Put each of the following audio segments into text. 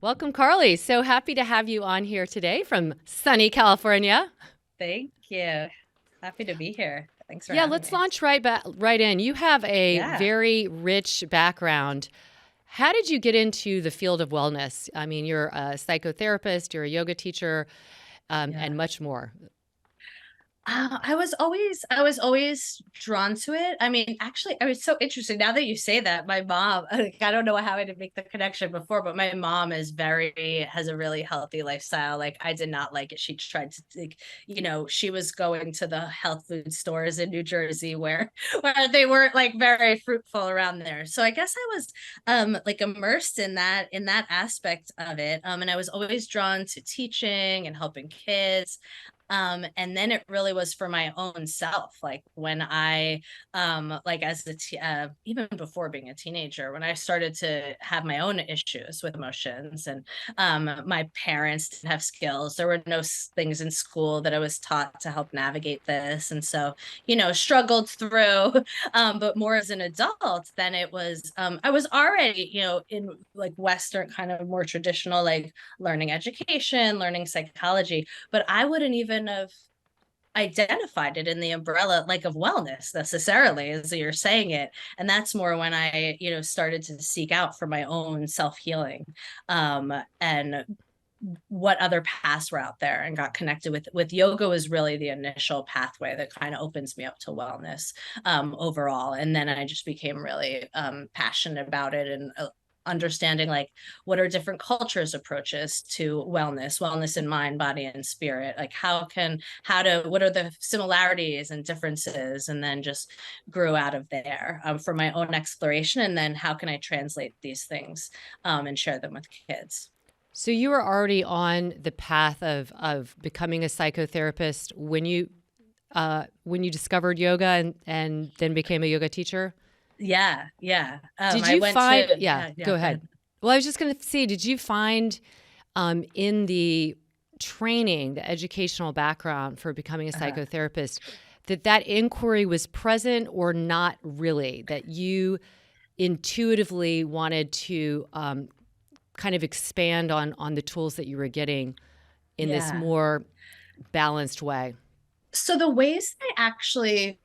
Welcome, Carly. So happy to have you on here today from sunny California. Thank you. Happy to be here. Thanks for Yeah, having let's me. launch right in. You have a Yeah. very rich background. How did you get into the field of wellness? I mean, you're a psychotherapist, you're a yoga teacher, Yeah. and much more. I was always drawn to it. I mean, actually, I was so interested. Now that you say that, my mom, like, I don't know how I didn't make the connection before, but my mom has a really healthy lifestyle. Like, I did not like it. She tried to, like, she was going to the health food stores in New Jersey where they weren't like very fruitful around there. So I guess I was like immersed in that aspect of it. And I was always drawn to teaching and helping kids. And then it really was for my own self. Like when I, like even before being a teenager, when I started to have my own issues with emotions and my parents didn't have skills, there were no things in school that I was taught to help navigate this. And so, struggled through, but more as an adult than it was, I was already, in like Western kind of more traditional, like learning education, learning psychology, but I wouldn't even have identified it in the umbrella like of wellness necessarily as you're saying it. And that's more when I started to seek out for my own self-healing, and what other paths were out there, and got connected with yoga was really the initial pathway that kind of opens me up to wellness, overall. And then I just became really passionate about it, and understanding like what are different cultures approaches to wellness in mind, body, and spirit. Like what are the similarities and differences, and then just grew out of there, for my own exploration. And then how can I translate these things, and share them with kids. So you were already on the path of becoming a psychotherapist when you discovered yoga and then became a yoga teacher. Yeah, yeah. Did I you went find, to yeah, yeah, yeah. go Go ahead. ahead. Well, I was just going to say, did you find in the training, the educational background for becoming a Uh-huh. psychotherapist, that inquiry was present or not really, that you intuitively wanted to kind of expand on the tools that you were getting in this Yeah. more balanced way? So the ways I actually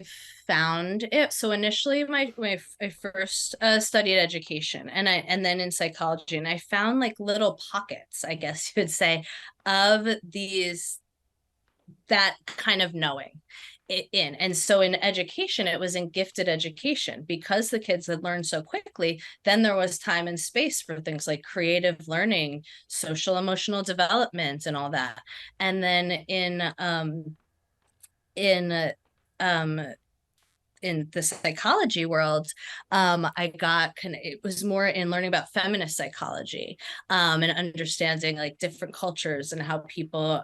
found it. So initially, I first studied education, and then in psychology, and I found like little pockets, I guess you would say, of these that kind of knowing in. And so in education, it was in gifted education, because the kids had learned so quickly. Then there was time and space for things like creative learning, social emotional development, and all that. And then in um in the psychology world, it was more in learning about feminist psychology, and understanding like different cultures and how people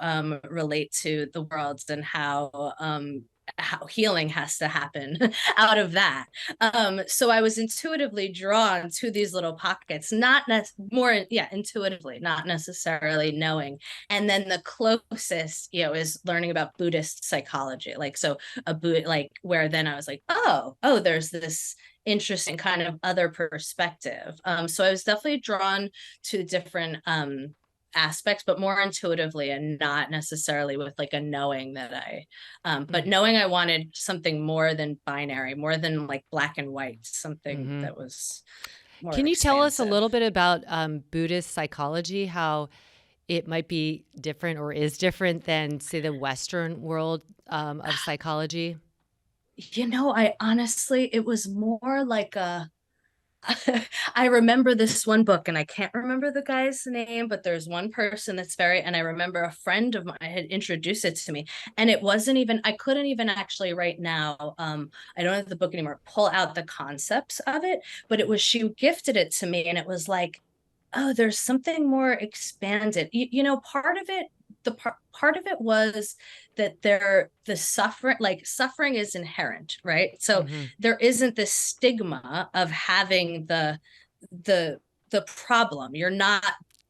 relate to the world, and how healing has to happen out of that. So I was intuitively drawn to these little pockets, not more, yeah, intuitively, not necessarily knowing. And then the closest, is learning about Buddhist psychology. Like, so a boot, like, where then I was like, oh, there's this interesting kind of other perspective. So I was definitely drawn to different aspects, but more intuitively, and not necessarily with like a knowing that but knowing I wanted something more than binary, more than like black and white, something Mm-hmm. that was more Can you tell us a expansive. little bit about Buddhist psychology, how it might be different or is different than, say, the Western world of psychology? I honestly, it was more like a I remember this one book, and I can't remember the guy's name, but there's one person and I remember a friend of mine had introduced it to me. And it wasn't even, I couldn't even actually right now, I don't have the book anymore, pull out the concepts of it, but she gifted it to me, and it was like, oh, there's something more expanded. Part of it, part of it was that the suffering is inherent, right? So Mm-hmm. there isn't this stigma of having the the problem. You're not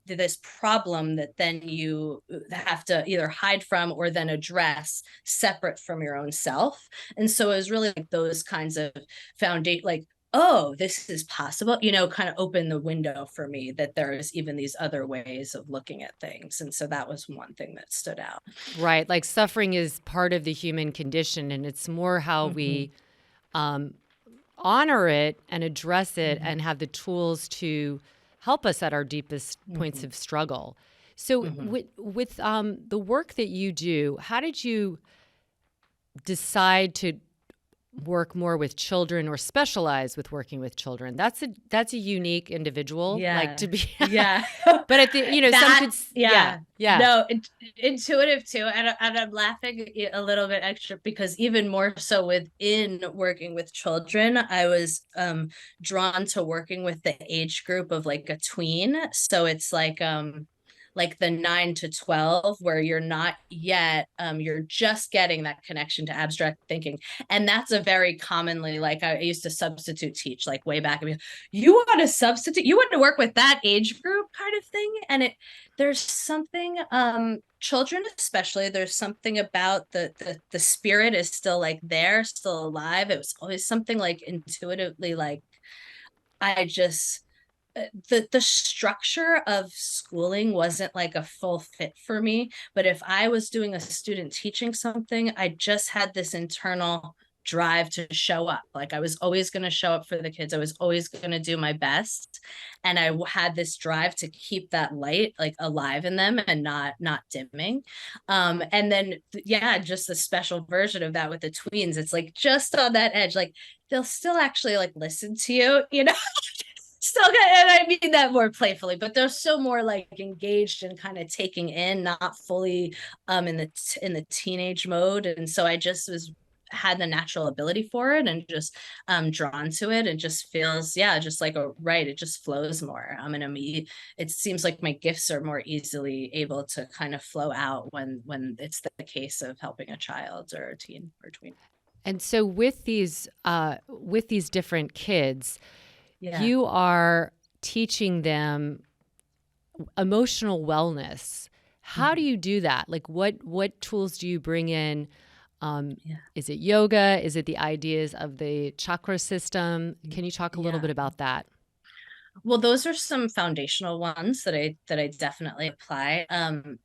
this problem that then you have to either hide from or then address separate from your own self. And so it was really like those kinds of foundation, like oh, this is possible, kind of open the window for me that there is even these other ways of looking at things. And so that was one thing that stood out. Right. Like suffering is part of the human condition, and it's more how Mm-hmm, we um, honor it and address it mm-hmm, and have the tools to help us at our deepest points mm-hmm, of struggle. So, mm-hmm. with the work that you do, how did you decide to work more with children or specialize with working with children? That's a unique individual, like Yeah. to be. Yeah. But at the some That, kids, yeah, yeah. yeah. No, intuitive too. And I'm laughing a little bit extra because even more so within working with children, I was drawn to working with the age group of like a tween. So it's like the 9 to 12 where you're not yet you're just getting that connection to abstract thinking. And that's a very commonly, like, I used to substitute teach like way back. I mean, you want to substitute, you want to work with that age group kind of thing. And there's something, children especially, there's something about the spirit is still like there, still alive. It was always something like intuitively, like, I just, the structure of schooling wasn't like a full fit for me. But if I was doing a student teaching something, I just had this internal drive to show up. Like, I was always going to show up for the kids, I was always going to do my best. And I had this drive to keep that light like alive in them and not dimming. And then yeah, just a special version of that with the tweens. It's like just on that edge, like they'll still actually like listen to you. Still good, and I mean that more playfully, but they're still more like engaged and kind of taking in, not fully in the teenage mode. And so I just was had the natural ability for it and just drawn to it, and just feels, yeah, just like a right, it just flows more. And it seems like my gifts are more easily able to kind of flow out when it's the case of helping a child or a teen or tween. And so with these different kids, Yeah. you are teaching them emotional wellness. How do Mhm. you do that? Like what tools do you bring in? Yeah. Is it yoga? Is it the ideas of the chakra system? Can you talk a little Yeah. bit about that? Well, those are some foundational ones that I definitely apply.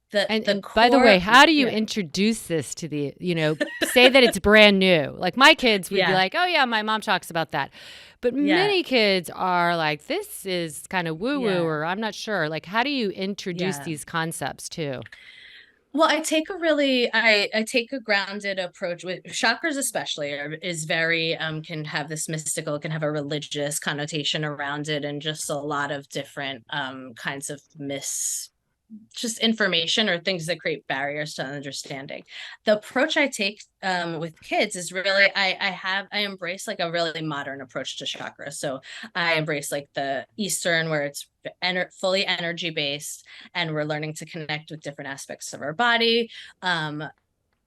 The And by the core, way, how do you yeah, introduce this to say that it's brand new? Like my kids would be yeah, like, "Oh yeah, my mom talks about that." But yeah, many kids are like, "This is kind of woo-woo," yeah, or I'm not sure. Like, how do you introduce yeah. these concepts too? Well, I take a grounded approach with chakras, especially is very can have this mystical, can have a religious connotation around it, and just a lot of different kinds of just information or things that create barriers to understanding. The approach I take with kids is really, I embrace like a really modern approach to chakra. So I embrace like the Eastern, where it's fully energy based, and we're learning to connect with different aspects of our body.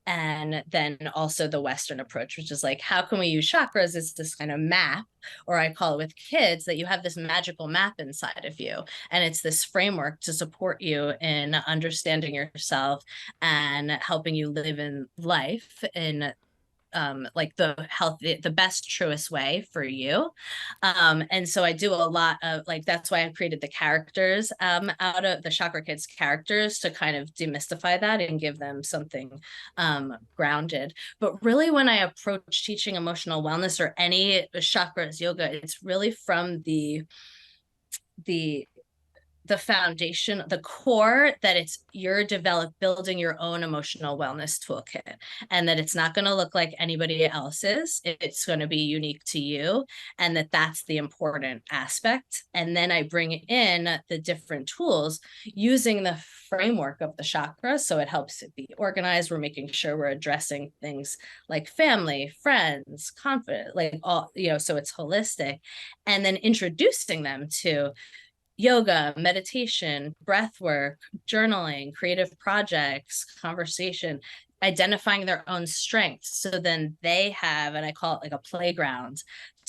And then also the Western approach, which is like, how can we use chakras as this kind of map, or I call it with kids, that you have this magical map inside of you. And it's this framework to support you in understanding yourself and helping you live in life in like the best, truest way for you. And so I do a lot of like, that's why I created the characters out of the Chakra Kids characters, to kind of demystify that and give them something grounded. But really, when I approach teaching emotional wellness or any chakras yoga, it's really from the the foundation, the core, that it's you're building your own emotional wellness toolkit, and that it's not going to look like anybody else's. It's going to be unique to you, and that's the important aspect. And then I bring in the different tools using the framework of the chakras, so it helps it be organized. We're making sure we're addressing things like family, friends, confidence, like all, so it's holistic. And then introducing them to yoga, meditation, breath work, journaling, creative projects, conversation, identifying their own strengths. So then they have, and I call it like a playground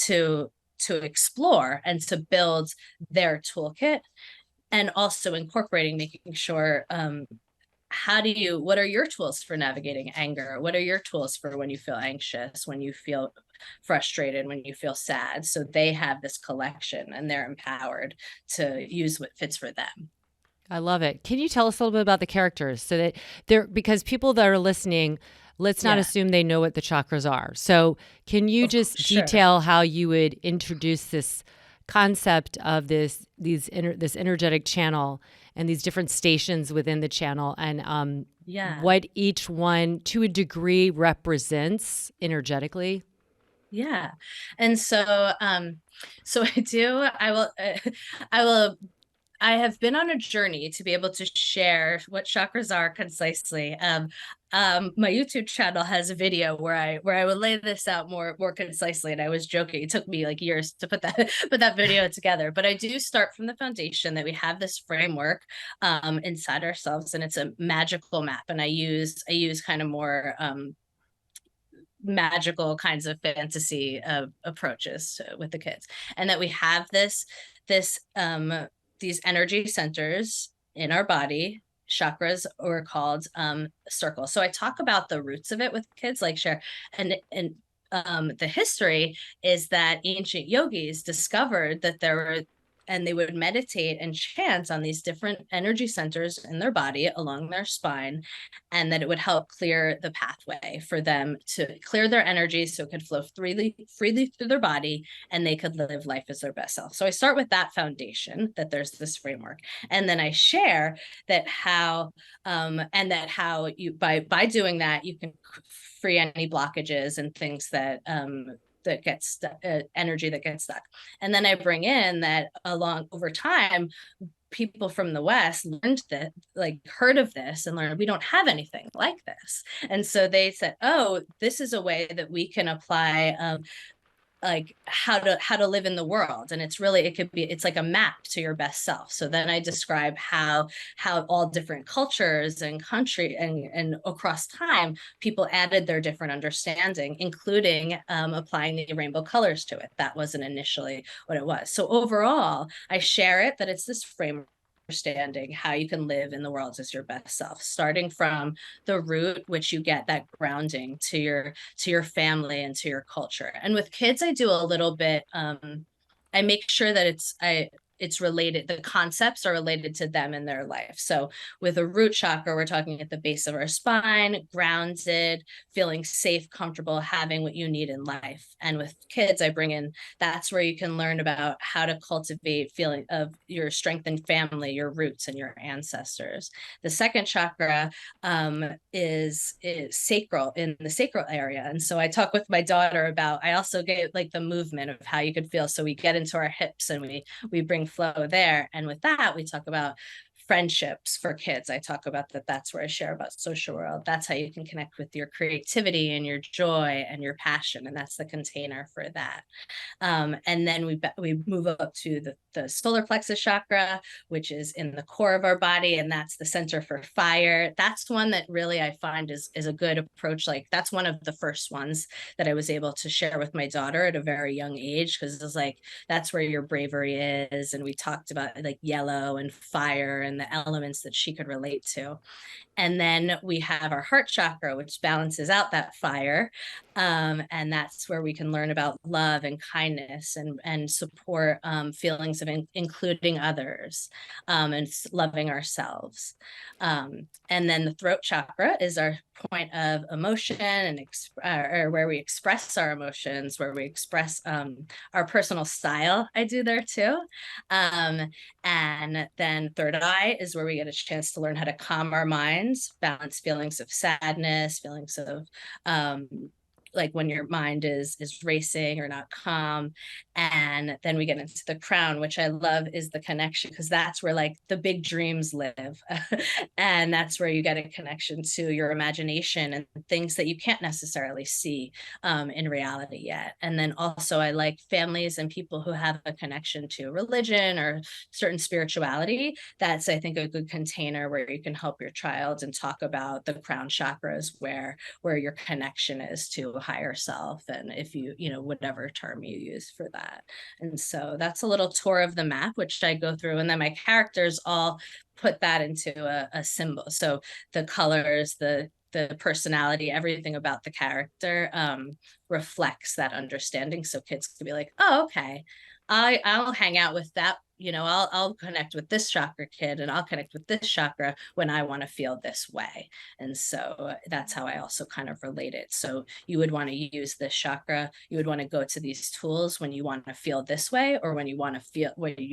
to explore and to build their toolkit. And also incorporating, making sure, what are your tools for navigating anger? What are your tools for when you feel anxious, when you feel frustrated, when you feel sad. So they have this collection and they're empowered to use what fits for them. I love it. Can you tell us a little bit about the characters so that they're, because people that are listening, let's not Yeah, assume they know what the chakras are. So can you just sure. detail how you would introduce this concept of this energetic channel and these different stations within the channel, and Yeah. what each one to a degree represents energetically? Yeah. And so I will I have been on a journey to be able to share what chakras are concisely. My YouTube channel has a video where I would lay this out more concisely, and I was joking. It took me like years to put that put that video together, but I do start from the foundation that we have this framework inside ourselves, and it's a magical map. And I use kind of more magical kinds of fantasy approaches with the kids, and that we have this these energy centers in our body. Chakras are called circles. So I talk about the roots of it with kids, like share, and the history is that ancient yogis discovered that there were, and they would meditate and chant on these different energy centers in their body along their spine, and that it would help clear the pathway for them to clear their energy so it could flow freely through their body, and they could live life as their best self. So I start with that foundation, that there's this framework, and then I share that how and that how you by doing that you can free any blockages and things that gets energy that gets stuck. And then I bring in that along over time, people from the West learned that, like heard of this and learned we don't have anything like this. And so they said, oh, this is a way that we can apply like how to live in the world. And it's really, it could be, it's like a map to your best self. So then I describe how all different cultures and country and across time people added their different understanding, including applying the rainbow colors to it. That wasn't initially what it was. So overall I share it, that it's this framework, understanding how you can live in the world as your best self, starting from the root, which you get that grounding to your family and to your culture. And with kids I do a little bit, I make sure that it's related, the concepts are related to them in their life. So with a root chakra, we're talking at the base of our spine, grounded, feeling safe, comfortable, having what you need in life. And with kids, I bring in, that's where you can learn about how to cultivate feeling of your strengthened family, your roots, and your ancestors. The second chakra is sacral, in the sacral area. And so I talk with my daughter about, I also get like the movement of how you could feel. So we get into our hips and we bring flow there. And with that, we talk about friendships for kids. I talk about that. That's where I share about social world. That's how you can connect with your creativity and your joy and your passion. And that's the container for that. And then we move up to the solar plexus chakra, which is in the core of our body, and that's the center for fire. That's one that really I find is a good approach. Like that's one of the first ones that I was able to share with my daughter at a very young age, because it was like that's where your bravery is, and we talked about like yellow and fire and the elements that she could relate to. And then we have our heart chakra, which balances out that fire. And that's where we can learn about love and kindness and support feelings of including others and loving ourselves. And then the throat chakra is our point of emotion and or where we express our emotions, where we express our personal style. I do there too. And then third eye is where we get a chance to learn how to calm our minds, balance feelings of sadness, feelings of like when your mind is racing or not calm. And then we get into the crown, which I love is the connection, because that's where like the big dreams live. And that's where you get a connection to your imagination and things that you can't necessarily see in reality yet. And then also I like families and people who have a connection to religion or certain spirituality. That's, I think, a good container where you can help your child and talk about the crown chakras, where your connection is to a higher self, and if you know whatever term you use for that. And so that's a little tour of the map, which I go through, and then my characters all put that into a symbol. So the colors, the personality, everything about the character reflects that understanding. So kids can be like, oh, okay, I'll hang out with that. I'll connect with this chakra kid, and I'll connect with this chakra when I want to feel this way. And so that's how I also kind of relate it. So you would want to use this chakra. You would want to go to these tools when you want to feel this way, or when you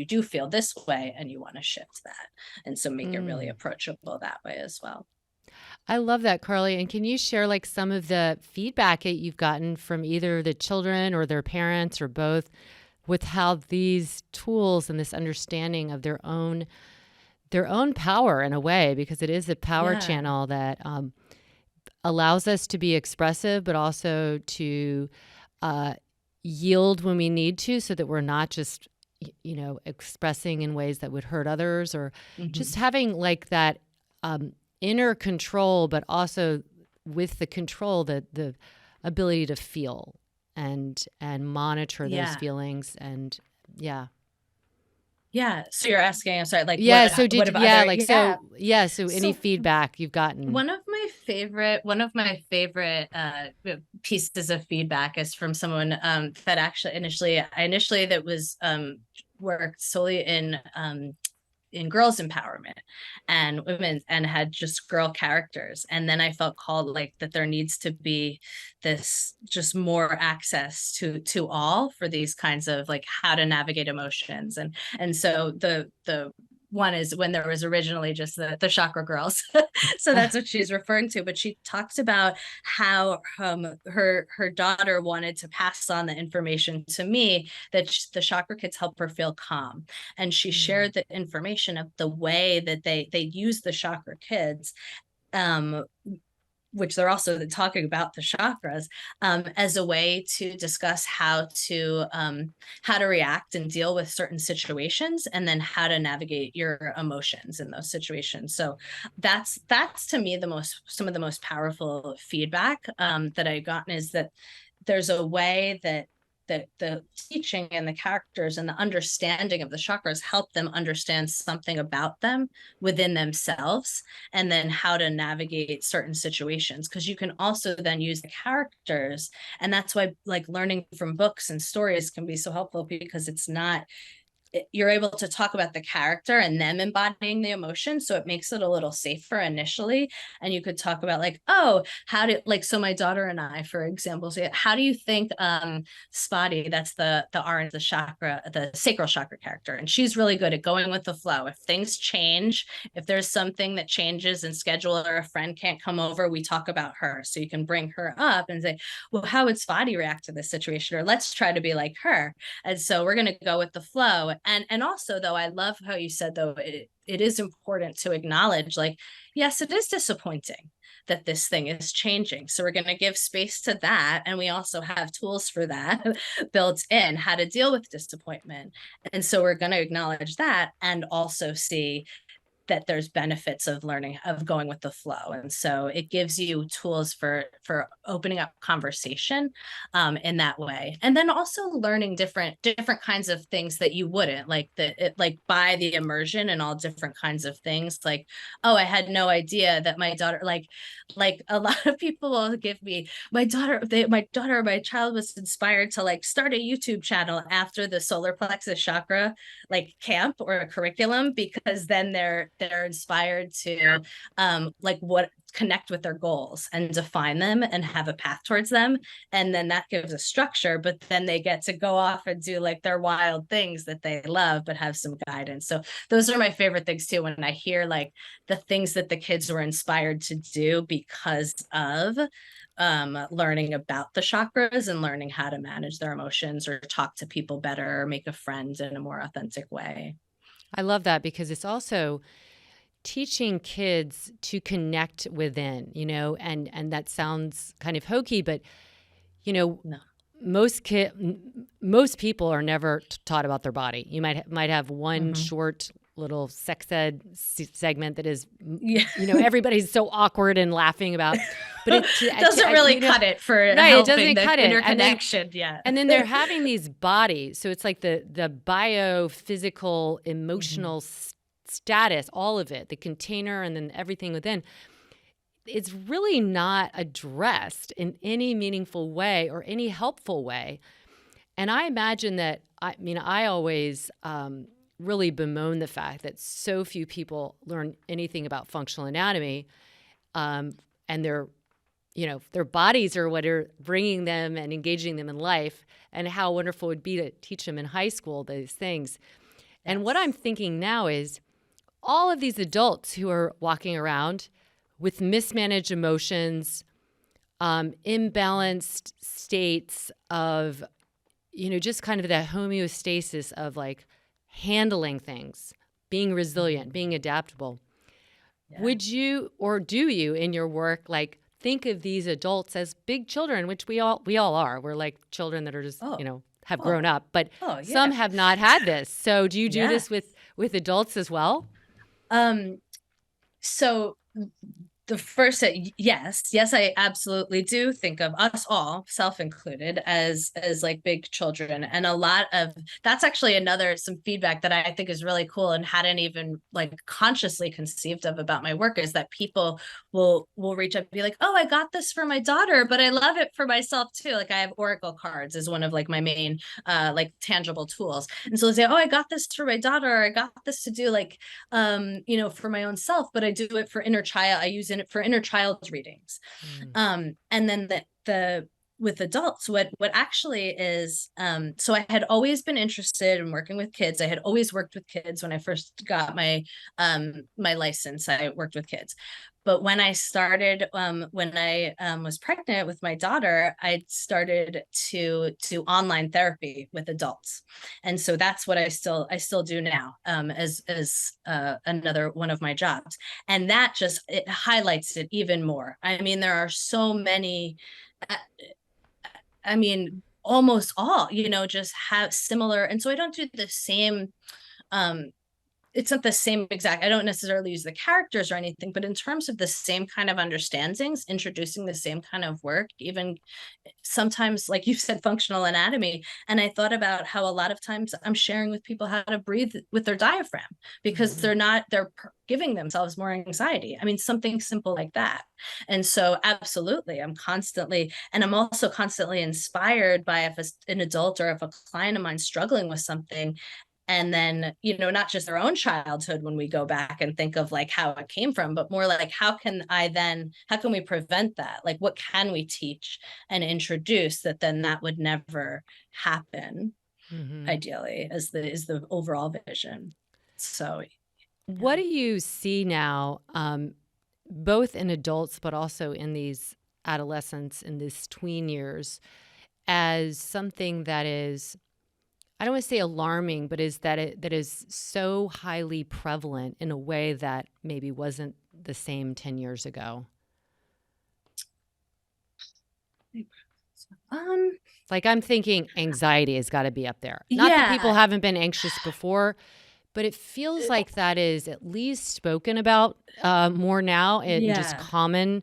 do feel this way and you want to shift that. And so make it really approachable that way as well. I love that, Carly. And can you share like some of the feedback that you've gotten from either the children or their parents or both, with how these tools and this understanding of their own power in a way, because it is a power channel that allows us to be expressive, but also to yield when we need to, so that we're not just, expressing in ways that would hurt others, or just having like that inner control, but also with the control, the ability to feel and monitor those feelings. And so you're asking, I'm sorry, like so any feedback you've gotten? One of my favorite pieces of feedback is from someone that actually initially that was worked solely in girls empowerment and women, and had just girl characters. And then I felt called like that there needs to be this just more access to all for these kinds of like how to navigate emotions. And so the one is when there was originally just the chakra girls. So that's what she's referring to. But she talked about how her daughter wanted to pass on the information to me, that the chakra kids help her feel calm. And she shared the information of the way that they use the chakra kids, which they're also talking about the chakras, as a way to discuss how to react and deal with certain situations, and then how to navigate your emotions in those situations. So that's to me some of the most powerful feedback that I've gotten, is that there's a way that the teaching and the characters and the understanding of the chakras help them understand something about them within themselves, and then how to navigate certain situations. Because you can also then use the characters, and that's why like learning from books and stories can be so helpful, because you're able to talk about the character and them embodying the emotion. So it makes it a little safer initially. And you could talk about like, oh, so my daughter and I, for example, say, how do you think Spotty, that's the orange, the chakra, the sacral chakra character. And she's really good at going with the flow. If things change, if there's something that changes in schedule, or a friend can't come over, we talk about her. So you can bring her up and say, well, how would Spotty react to this situation? Or let's try to be like her. And so we're going to go with the flow. And also, though, I love how you said, though, it is important to acknowledge, like, yes, it is disappointing that this thing is changing. So we're going to give space to that. And we also have tools for that built in, how to deal with disappointment. And so we're going to acknowledge that, and also see that there's benefits of learning, of going with the flow. And so it gives you tools for opening up conversation in that way. And then also learning different kinds of things that you wouldn't like, by the immersion and all different kinds of things. Like, oh, I had no idea that my daughter, like a lot of people will give me, my child was inspired to like start a YouTube channel after the solar plexus chakra like camp or a curriculum, because then they're inspired to connect with their goals and define them and have a path towards them. And then that gives a structure, but then they get to go off and do like their wild things that they love, but have some guidance. So those are my favorite things too, when I hear like the things that the kids were inspired to do because of learning about the chakras and learning how to manage their emotions, or talk to people better, or make a friend in a more authentic way. I love that, because it's also teaching kids to connect within, and that sounds kind of hokey, but no. Most people are never taught about their body. You might have one short little sex ed segment that is, everybody's so awkward and laughing about, but it doesn't really cut it for it doesn't cut it interconnection. And then they're having these bodies, so it's like the biophysical, emotional status, all of it, the container, and then everything within. it's really not addressed in any meaningful way or any helpful way. And I imagine that, I always really bemoan the fact that so few people learn anything about functional anatomy, and their bodies are what are bringing them and engaging them in life, and how wonderful it would be to teach them in high school those things. And what I'm thinking now is all of these adults who are walking around with mismanaged emotions, imbalanced states of, just kind of that homeostasis of like handling things, being resilient, being adaptable. Yeah. Would you, or do you in your work, like think of these adults as big children, which we all are. We're like children that are just, have grown up, but some have not had this. So do you do this with adults as well? So the first, yes, I absolutely do think of us all, self included, as like big children. And a lot of that's actually some feedback that I think is really cool and hadn't even like consciously conceived of about my work, is that people will reach up and be like, oh, I got this for my daughter, but I love it for myself too. Like I have Oracle cards as one of like my main like tangible tools. And so they say, oh, I got this for my daughter, or I got this to do like for my own self, but I do it for inner child. I use it for inner child readings. And then the with adults, what actually is, so I had always been interested in working with kids. I had always worked with kids. When I first got my my license, I worked with kids. But when I started, when I was pregnant with my daughter, I started to do online therapy with adults, and so that's what I still do now, as another one of my jobs, and that just it highlights it even more. I mean, there are so many. I mean, almost all, just have similar, and so I don't do the same. It's not the same exact, I don't necessarily use the characters or anything, but in terms of the same kind of understandings, introducing the same kind of work, even sometimes, like you said, functional anatomy. And I thought about how a lot of times I'm sharing with people how to breathe with their diaphragm, because they're giving themselves more anxiety. I mean, something simple like that. And so absolutely, I'm also constantly inspired by if an adult or if a client of mine struggling with something, and then, not just their own childhood when we go back and think of like how it came from, but more like how can we prevent that? Like, what can we teach and introduce that would never happen, ideally, is the overall vision. So what do you see now, both in adults, but also in these adolescents, in these tween years, as something that is, I don't want to say alarming, but that is so highly prevalent in a way that maybe wasn't the same 10 years ago? Like I'm thinking anxiety has got to be up there. Not that people haven't been anxious before, but it feels like that is at least spoken about more now, and just common.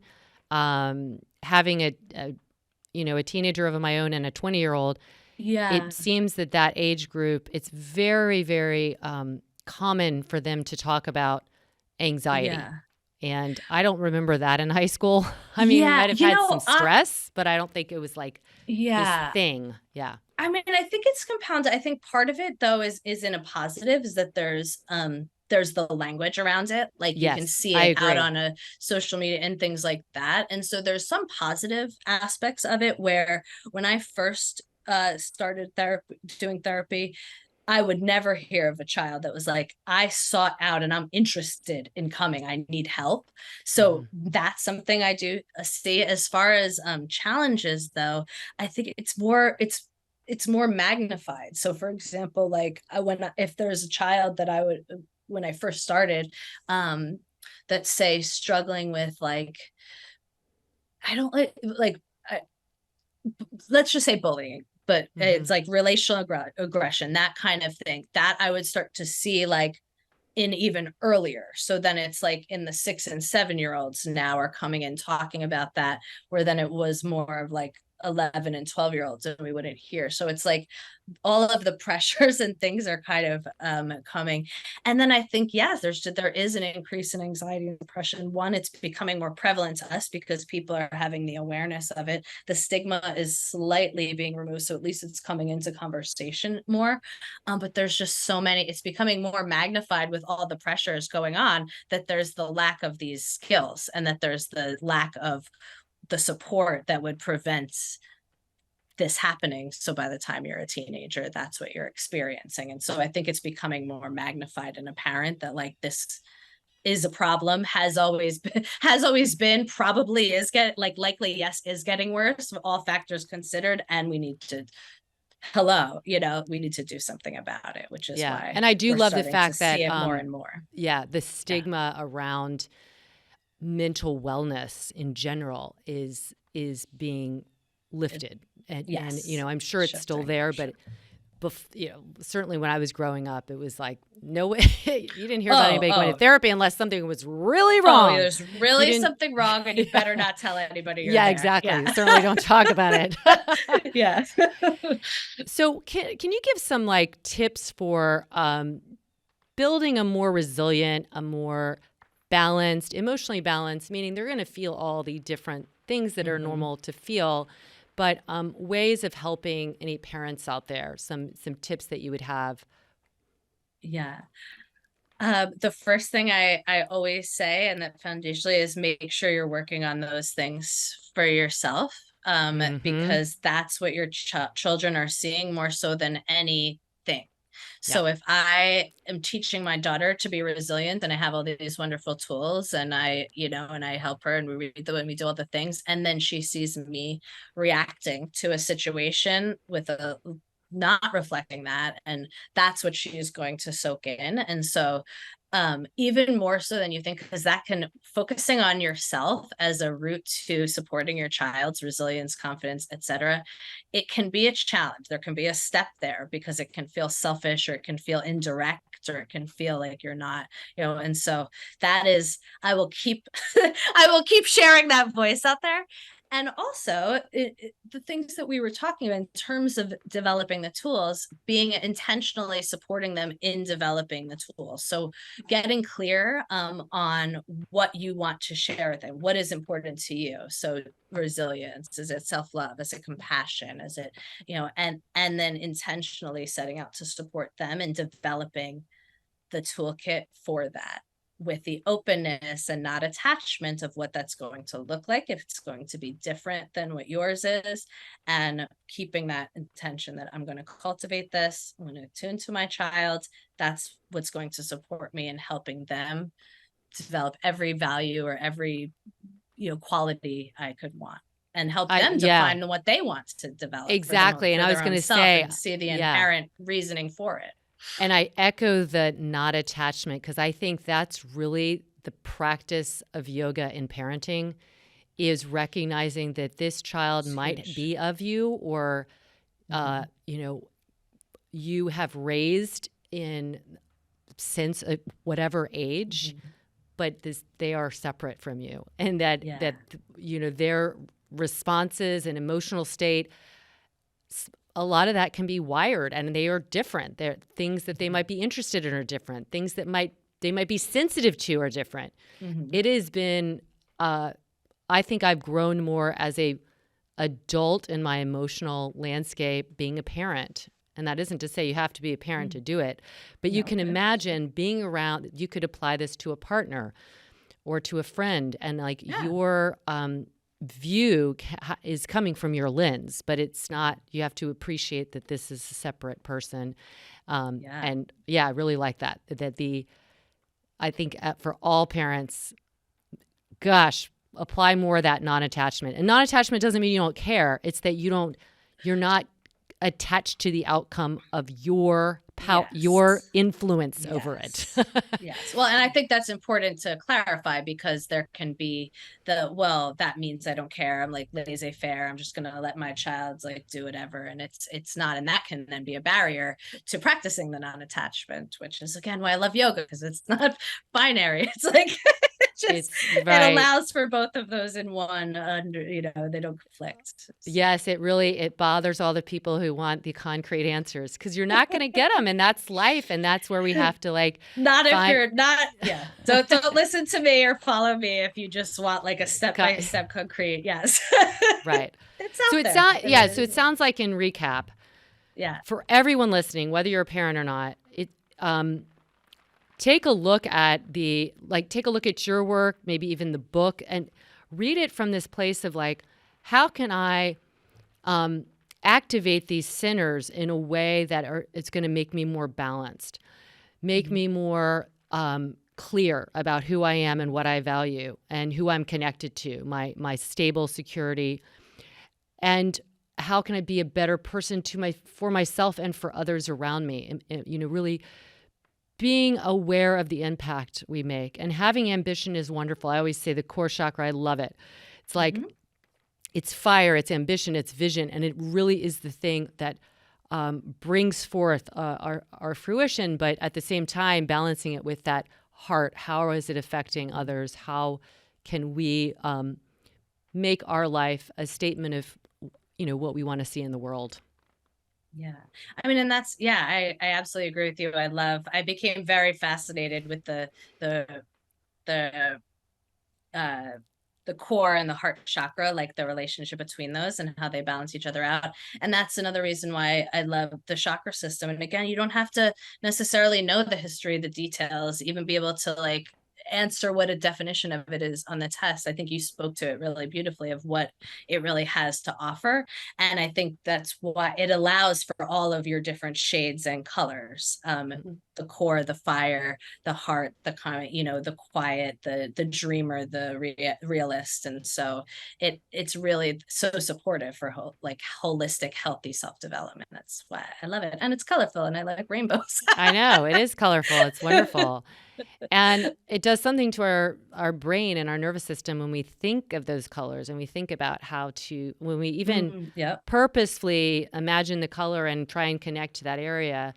Having a teenager of my own and a 20-year-old. It seems that age group, it's very, very common for them to talk about anxiety. And I don't remember that in high school. I mean, we might have had some stress, but I don't think it was like this thing. Yeah. I mean, I think it's compounded. I think part of it, though, is in a positive, is that there's the language around it. Like you can see it out on a social media and things like that. And so there's some positive aspects of it, where when I first started doing therapy, I would never hear of a child that was like, I sought out and I'm interested in coming, I need help. So that's something I do see. As far as challenges, though, I think it's more magnified. So for example, like if there's a child that I would, when I first started, that say struggling with like, I don't like let's just say bullying, but it's like relational aggression, that kind of thing, that I would start to see like in even earlier. So then it's like in the 6 and 7 year olds now are coming in talking about that, where then it was more of like 11 and 12-year-olds, and we wouldn't hear. So it's like all of the pressures and things are kind of coming. And then I think, yes, there is an increase in anxiety and depression. One, it's becoming more prevalent to us because people are having the awareness of it. The stigma is slightly being removed, so at least it's coming into conversation more. But there's just so many, it's becoming more magnified with all the pressures going on, that there's the lack of these skills, and that there's the lack of the support that would prevent this happening. So by the time you're a teenager, that's what you're experiencing. And so I think it's becoming more magnified and apparent that like this is a problem, has always been, probably is likely, yes, is getting worse, all factors considered. And we need to, we need to do something about it, which is why. And I do love the fact that see it more and more. The stigma around mental wellness in general is being lifted. And I'm sure it's still there, but certainly when I was growing up, it was like, no way, you didn't hear about anybody going to therapy unless something was really wrong. There's really something wrong, and you better not tell anybody you're there. Exactly. Yeah. Certainly don't talk about it. Yeah. So can you give some like tips for building a more resilient, a more balanced, emotionally balanced, meaning they're going to feel all the different things that are normal to feel, but ways of helping any parents out there, some tips that you would have? Yeah. The first thing I always say, and that foundationally, is make sure you're working on those things for yourself, because that's what your children are seeing more so than anything. So if I am teaching my daughter to be resilient, and I have all these wonderful tools, and I help her, and we read them and we do all the things, and then she sees me reacting to a situation with a not reflecting that, and that's what she is going to soak in. And so even more so than you think, because that can, focusing on yourself as a route to supporting your child's resilience, confidence, etc., it can be a challenge. There can be a step there because it can feel selfish, or it can feel indirect, or it can feel like you're not, and so that is, I will keep sharing that voice out there. And also the things that we were talking about in terms of developing the tools, being intentionally supporting them in developing the tools. So getting clear on what you want to share with them, what is important to you. So resilience, is it self-love, is it compassion, is it, and then intentionally setting out to support them and developing the toolkit for that, with the openness and not attachment of what that's going to look like, if it's going to be different than what yours is, and keeping that intention that I'm going to cultivate this, I'm going to attune to my child. That's what's going to support me in helping them develop every value or every quality I could want, and help them define what they want to develop. Exactly. And I was going to say, see the inherent reasoning for it. And I echo the not attachment, because I think that's really the practice of yoga in parenting, is recognizing that this child might be of you, or, you have raised in since whatever age, but they are separate from you. And that their responses and emotional state, a lot of that can be wired, and they are different. They're things that they might be interested in are different. Things that they might be sensitive to are different. It has been, I think I've grown more as a adult in my emotional landscape being a parent. And that isn't to say you have to be a parent to do it, but you can imagine being around, you could apply this to a partner or to a friend, and your view is coming from your lens, but it's not, you have to appreciate that this is a separate person. And I really like that I think for all parents, gosh, apply more of that non-attachment. And non-attachment doesn't mean you don't care. It's that you're not attached to the outcome of your your influence over it. Yes. Well, and I think that's important to clarify, because there can be that means I don't care. I'm like laissez-faire. I'm just going to let my child do whatever. And it's not. And that can then be a barrier to practicing the non-attachment, which is, again, why I love yoga, because it's not binary. It's like, It allows for both of those in one, they don't conflict. Yes, it bothers all the people who want the concrete answers, because you're not going to get them, and that's life, and that's where we have to if you're not, don't listen to me or follow me if you just want like a step-by-step concrete. Yes. Right. It's out there. So it sounds like, in recap, for everyone listening, whether you're a parent or not, take a look at your work, maybe even the book, and read it from this place of how can I activate these centers in a way that it's going to make me more balanced, make me more clear about who I am and what I value and who I'm connected to, my stable security, and how can I be a better person for myself and for others around me, and really being aware of the impact we make. And having ambition is wonderful. I always say the core chakra, I love it. It's like, it's fire, it's ambition, it's vision, and it really is the thing that brings forth our fruition, but at the same time, balancing it with that heart. How is it affecting others? How can we make our life a statement of, what we want to see in the world? Yeah. I mean, and that's, I absolutely agree with you. I became very fascinated with the core and the heart chakra, like the relationship between those and how they balance each other out. And that's another reason why I love the chakra system. And again, you don't have to necessarily know the history, the details, even be able to answer what a definition of it is on the test. I think you spoke to it really beautifully of what it really has to offer. And I think that's why it allows for all of your different shades and colors. The core, the fire, the heart, the the quiet, the dreamer, the realist. And so it's really so supportive for holistic, healthy self-development. That's why I love it. And it's colorful, and I like rainbows. I know, it is colorful. It's wonderful. And it does something to our brain and our nervous system when we think of those colors, and we think about when we even purposefully imagine the color and try and connect to that area,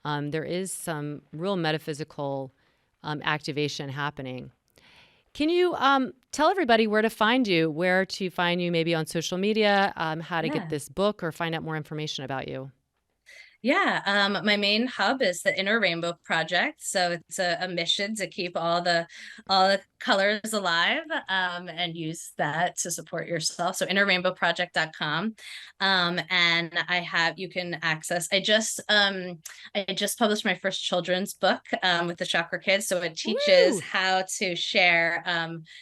there is some real metaphysical activation happening. Can you tell everybody where to find you maybe on social media, how to get this book or find out more information about you? Yeah, my main hub is the Inner Rainbow Project. So it's a mission to keep all the colors alive, and use that to support yourself. So innerrainbowproject.com. And you can access, I just published my first children's book with the Chakra Kids. So it teaches how to share.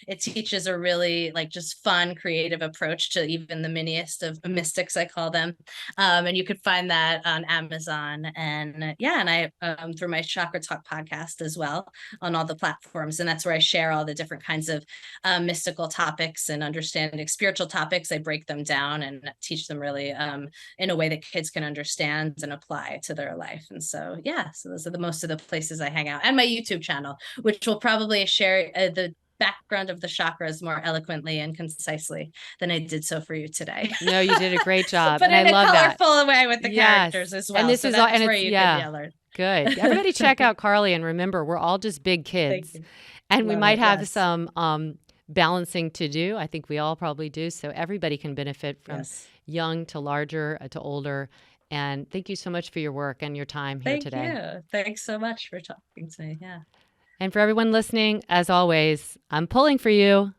It teaches a really just fun, creative approach to even the miniest of mystics, I call them. And you could find that on Amazon, and I through my Chakra Talk podcast as well on all the platforms. And that's where I share all the different kinds of mystical topics and understanding spiritual topics. I break them down and teach them really in a way that kids can understand and apply to their life. And so those are most of the places I hang out, and my YouTube channel, which will probably share the background of the chakras more eloquently and concisely than I did so for you today. No, you did a great job. But and in I love a colorful way with the characters as well. And this is all, and where you can learn. Good. Everybody check out Carly, and remember, we're all just big kids, and we might have some balancing to do. I think we all probably do. So everybody can benefit from young to larger to older. And thank you so much for your work and your time here today. Thank you. Thanks so much for talking to me. Yeah. And for everyone listening, as always, I'm pulling for you.